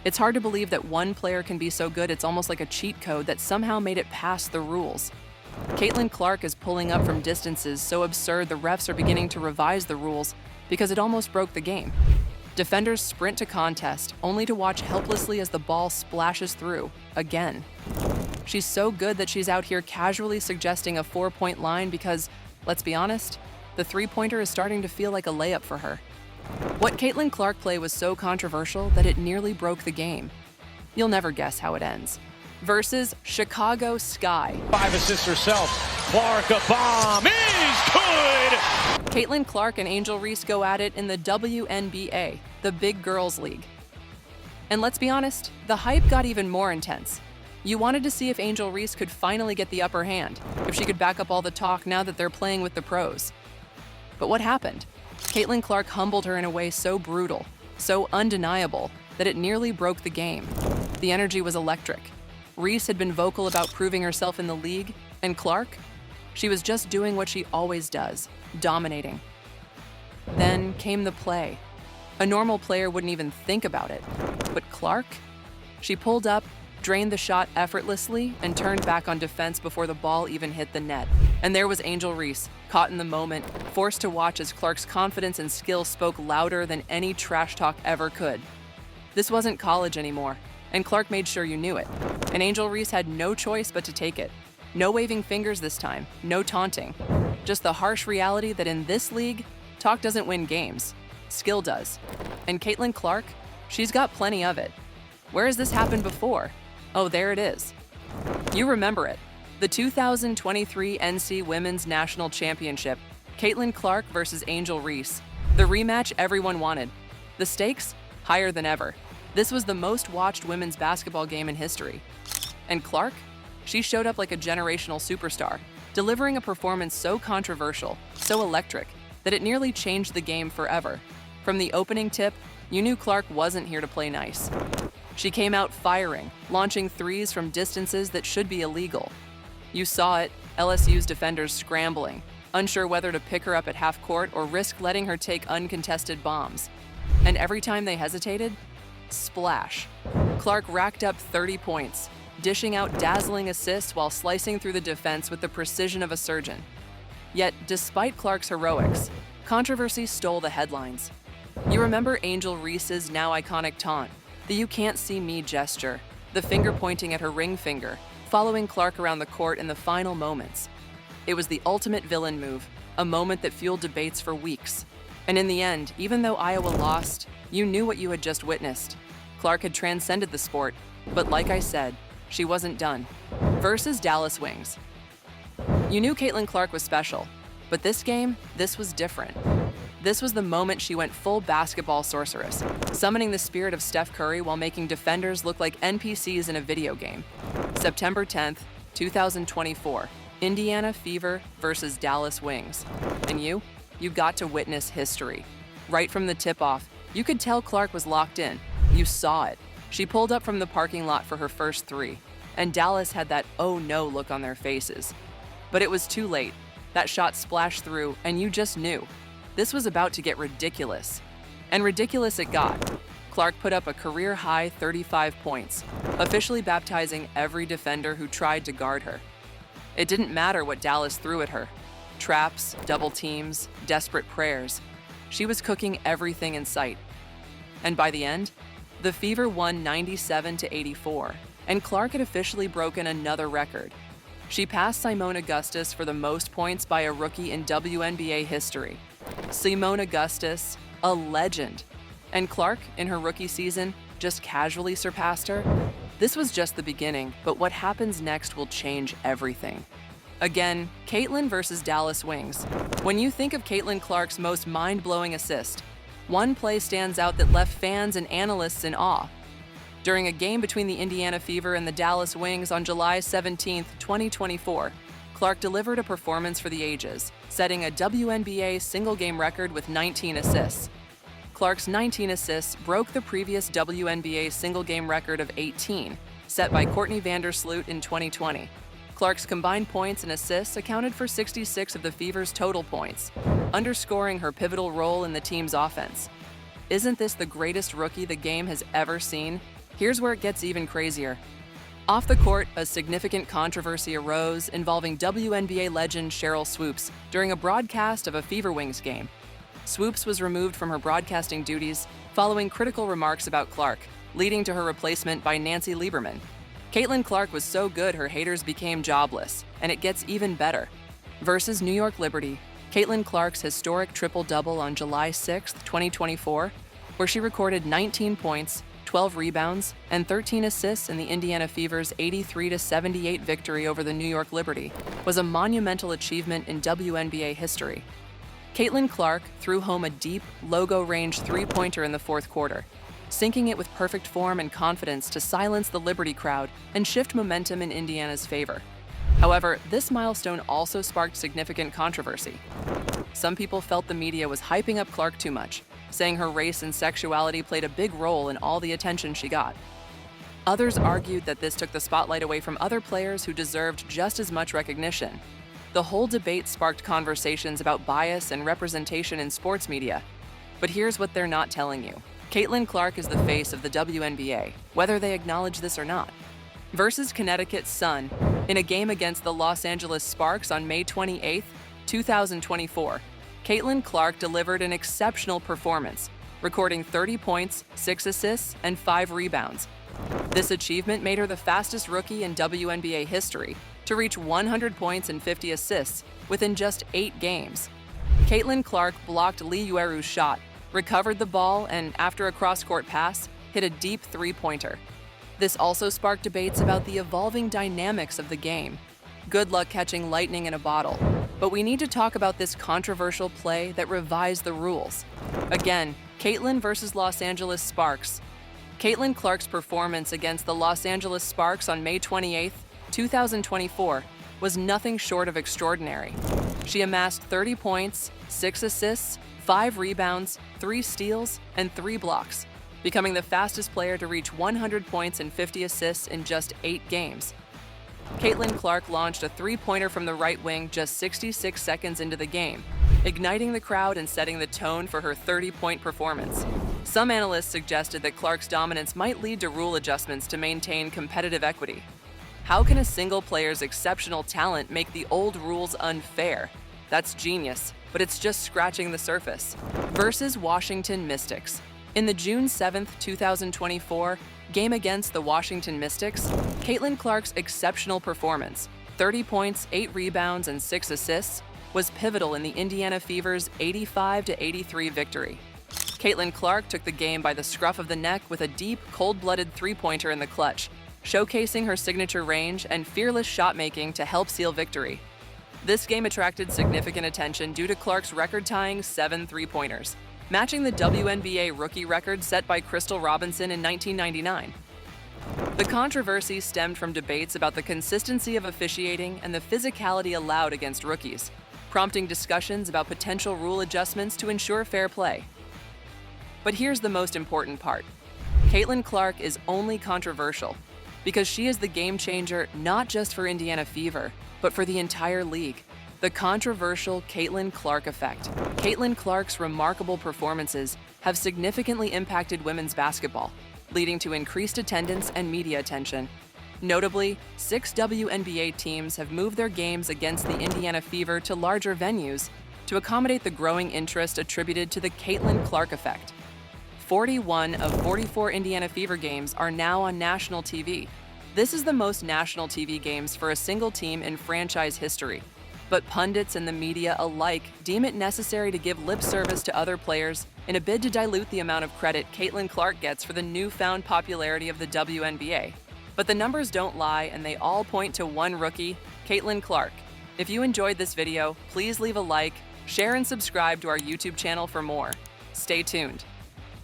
It's hard to believe that one player can be so good it's almost like a cheat code that somehow made it past the rules. Caitlyn Clark is pulling up from distances so absurd the refs are beginning to revise the rules because it almost broke the game. Defenders sprint to contest, only to watch helplessly as the ball splashes through, again. She's so good that she's out here casually suggesting a 4-point line because, let's be honest, the three-pointer is starting to feel like a layup for her. What Caitlyn Clark play was so controversial that it nearly broke the game. You'll never guess how it ends. Versus Chicago Sky. 5 assists herself. Clark, a bomb is good! Caitlyn Clark and Angel Reese go at it in the WNBA, the Big Girls League. And let's be honest, the hype got even more intense. You wanted to see if Angel Reese could finally get the upper hand, if she could back up all the talk now that they're playing with the pros. But what happened? Caitlyn Clark humbled her in a way so brutal, so undeniable, that it nearly broke the game. The energy was electric. Reese had been vocal about proving herself in the league, and Clark? She was just doing what she always does, dominating. Then came the play. A normal player wouldn't even think about it. But Clark? She pulled up, drained the shot effortlessly, and turned back on defense before the ball even hit the net. And there was Angel Reese, caught in the moment, forced to watch as Clark's confidence and skill spoke louder than any trash talk ever could. This wasn't college anymore, and Clark made sure you knew it. And Angel Reese had no choice but to take it. No waving fingers this time, no taunting. Just the harsh reality that in this league, talk doesn't win games. Skill does. And Caitlyn Clark, she's got plenty of it. Where has this happened before? Oh, there it is. You remember it. The 2023 NC Women's National Championship, Caitlyn Clark versus Angel Reese. The rematch everyone wanted. The stakes? Higher than ever. This was the most watched women's basketball game in history. And Clark? She showed up like a generational superstar, delivering a performance so controversial, so electric, that it nearly changed the game forever. From the opening tip, you knew Clark wasn't here to play nice. She came out firing, launching threes from distances that should be illegal. You saw it, LSU's defenders scrambling, unsure whether to pick her up at half court or risk letting her take uncontested bombs. And every time they hesitated, splash. Clark racked up 30 points, dishing out dazzling assists while slicing through the defense with the precision of a surgeon. Yet, despite Clark's heroics, controversy stole the headlines. You remember Angel Reese's now iconic taunt, the "you can't see me" gesture, the finger pointing at her ring finger, following Clark around the court in the final moments. It was the ultimate villain move, a moment that fueled debates for weeks. And in the end, even though Iowa lost, you knew what you had just witnessed. Clark had transcended the sport, but like I said, she wasn't done. Versus Dallas Wings. You knew Caitlyn Clark was special, but this game, this was different. This was the moment she went full basketball sorceress, summoning the spirit of Steph Curry while making defenders look like NPCs in a video game. September 10th, 2024, Indiana Fever versus Dallas Wings. And you got to witness history. Right from the tip-off, you could tell Clark was locked in. You saw it. She pulled up from the parking lot for her first three, and Dallas had that "oh no" look on their faces. But it was too late. That shot splashed through, and you just knew. This was about to get ridiculous. And ridiculous it got. Clark put up a career-high 35 points, officially baptizing every defender who tried to guard her. It didn't matter what Dallas threw at her. Traps, double teams, desperate prayers. She was cooking everything in sight. And by the end, the Fever won 97-84, and Clark had officially broken another record. She passed Simone Augustus for the most points by a rookie in WNBA history. Simone Augustus, a legend. And Clark, in her rookie season, just casually surpassed her. This was just the beginning, but what happens next will change everything. Again, Caitlyn versus Dallas Wings. When you think of Caitlyn Clark's most mind-blowing assist, one play stands out that left fans and analysts in awe. During a game between the Indiana Fever and the Dallas Wings on July 17, 2024, Clark delivered a performance for the ages, setting a WNBA single-game record with 19 assists. Clark's 19 assists broke the previous WNBA single-game record of 18, set by Courtney Vandersloot in 2020. Clark's combined points and assists accounted for 66 of the Fever's total points, underscoring her pivotal role in the team's offense. Isn't this the greatest rookie the game has ever seen? Here's where it gets even crazier. Off the court, a significant controversy arose involving WNBA legend Sheryl Swoopes during a broadcast of a Fever Wings game. Swoopes was removed from her broadcasting duties following critical remarks about Clark, leading to her replacement by Nancy Lieberman. Caitlyn Clark was so good her haters became jobless, and it gets even better. Versus New York Liberty, Caitlyn Clark's historic triple-double on July 6, 2024, where she recorded 19 points, 12 rebounds, and 13 assists in the Indiana Fever's 83-78 victory over the New York Liberty, was a monumental achievement in WNBA history. Caitlyn Clark threw home a deep, logo-range three-pointer in the fourth quarter, sinking it with perfect form and confidence to silence the Liberty crowd and shift momentum in Indiana's favor. However, this milestone also sparked significant controversy. Some people felt the media was hyping up Clark too much, saying her race and sexuality played a big role in all the attention she got. Others argued that this took the spotlight away from other players who deserved just as much recognition. The whole debate sparked conversations about bias and representation in sports media. But here's what they're not telling you. Caitlyn Clark is the face of the WNBA, whether they acknowledge this or not. Versus Connecticut's Sun, in a game against the Los Angeles Sparks on May 28, 2024, Caitlyn Clark delivered an exceptional performance, recording 30 points, 6 assists, and 5 rebounds. This achievement made her the fastest rookie in WNBA history to reach 100 points and 50 assists within just 8 games. Caitlyn Clark blocked Lee Ueru's shot, recovered the ball, and after a cross-court pass, hit a deep three-pointer. This also sparked debates about the evolving dynamics of the game. Good luck catching lightning in a bottle. But we need to talk about this controversial play that revised the rules. Again, Caitlyn versus Los Angeles Sparks. Caitlyn Clark's performance against the Los Angeles Sparks on May 28, 2024, was nothing short of extraordinary. She amassed 30 points, 6 assists, 5 rebounds, 3 steals, and 3 blocks, becoming the fastest player to reach 100 points and 50 assists in just 8 games. Caitlyn Clark launched a three-pointer from the right wing just 66 seconds into the game, igniting the crowd and setting the tone for her 30-point performance. Some analysts suggested that Clark's dominance might lead to rule adjustments to maintain competitive equity. How can a single player's exceptional talent make the old rules unfair? That's genius, but it's just scratching the surface. Versus Washington Mystics. In the June 7, 2024 game against the Washington Mystics, Caitlyn Clark's exceptional performance, 30 points, 8 rebounds, and 6 assists, was pivotal in the Indiana Fever's 85-83 victory. Caitlyn Clark took the game by the scruff of the neck with a deep, cold-blooded three-pointer in the clutch, showcasing her signature range and fearless shot-making to help seal victory. This game attracted significant attention due to Clark's record-tying 7 three-pointers, matching the WNBA rookie record set by Crystal Robinson in 1999. The controversy stemmed from debates about the consistency of officiating and the physicality allowed against rookies, prompting discussions about potential rule adjustments to ensure fair play. But here's the most important part. Caitlyn Clark is only controversial because she is the game changer not just for Indiana Fever, but for the entire league. The controversial Caitlyn Clark effect. Caitlyn Clark's remarkable performances have significantly impacted women's basketball, leading to increased attendance and media attention. Notably, 6 WNBA teams have moved their games against the Indiana Fever to larger venues to accommodate the growing interest attributed to the Caitlyn Clark effect. 41 of 44 Indiana Fever games are now on national TV. This is the most national TV games for a single team in franchise history. But pundits and the media alike deem it necessary to give lip service to other players in a bid to dilute the amount of credit Caitlyn Clark gets for the newfound popularity of the WNBA. But the numbers don't lie, and they all point to one rookie, Caitlyn Clark. If you enjoyed this video, please leave a like, share, and subscribe to our YouTube channel for more. Stay tuned.